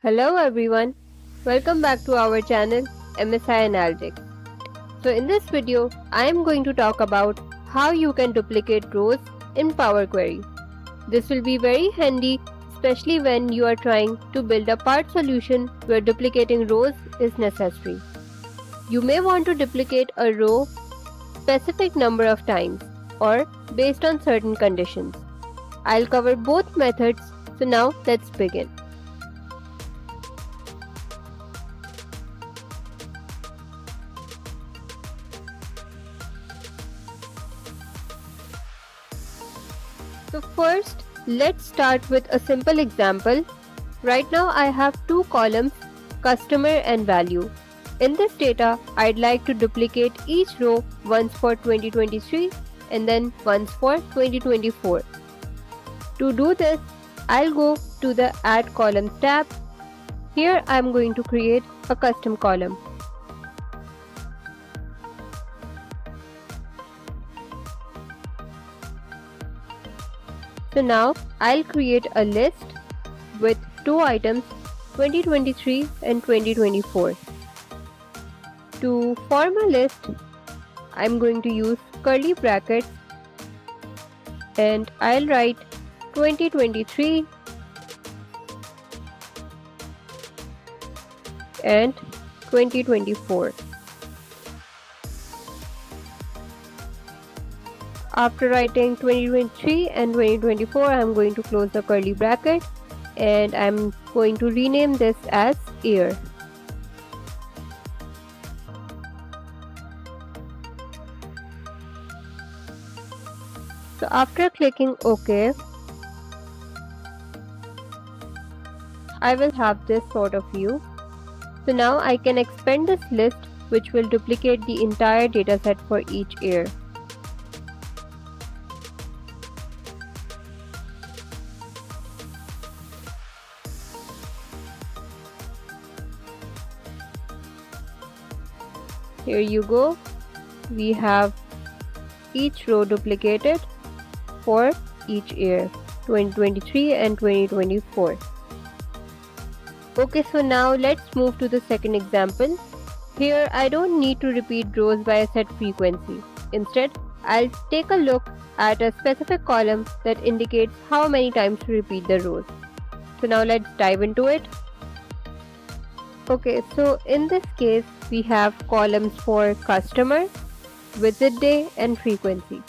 Hello everyone, welcome back to our channel MSI Analytics. So in this video, I am going to talk about how you can duplicate rows in Power Query. This will be very handy, especially when you are trying to build a part solution where duplicating rows is necessary. You may want to duplicate a row specific number of times or based on certain conditions. I'll cover both methods, so now let's begin. So first, let's start with a simple example. Right now I have two columns, customer and value. In this data, I'd like to duplicate each row once for 2023 and then once for 2024. To do this, I'll go to the Add Columns tab. Here I'm going to create a custom column. So now I'll create a list with two items 2023 and 2024. To form a list, I'm going to use curly brackets and I'll write 2023 and 2024. After writing 2023 and 2024, I'm going to close the curly bracket and I'm going to rename this as year. So after clicking OK, I will have this sort of view. So now I can expand this list, which will duplicate the entire dataset for each year. Here you go. We have each row duplicated for each year, 2023 and 2024. Okay, so now let's move to the second example. Here I don't need to repeat rows by a set frequency. Instead, I'll take a look at a specific column that indicates how many times to repeat the rows. So now let's dive into it. Okay, so in this case, we have columns for customer, visit day and frequency.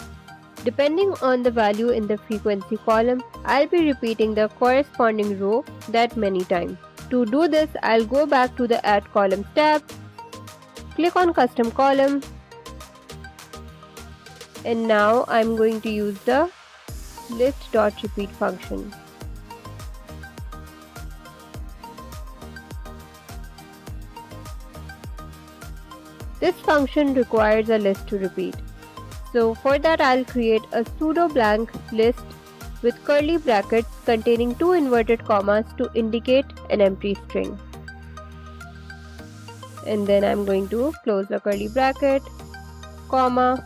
Depending on the value in the frequency column, I'll be repeating the corresponding row that many times. To do this, I'll go back to the Add Columns tab, click on Custom Column, and now I'm going to use the list.repeat function. This function requires a list to repeat. So for that, I'll create a pseudo blank list with curly brackets containing two inverted commas to indicate an empty string. And then I'm going to close the curly bracket, comma.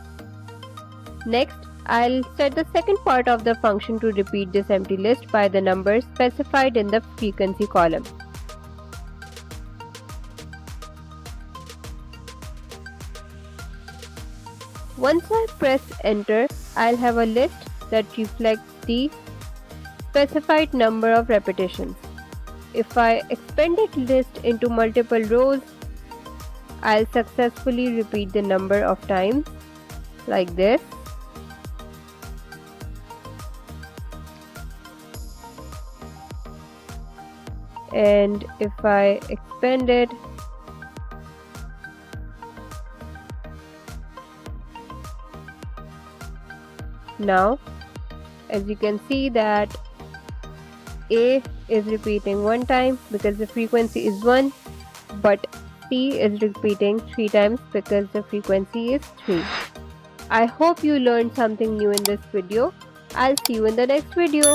Next, I'll set the second part of the function to repeat this empty list by the number specified in the frequency column. Once I press enter, I'll have a list that reflects the specified number of repetitions. If I expand this list into multiple rows, I'll successfully repeat the number of times like this. And if I expand it, now, as you can see that A is repeating one time because the frequency is 1, but C is repeating 3 times because the frequency is 3. I hope you learned something new in this video. I'll see you in the next video.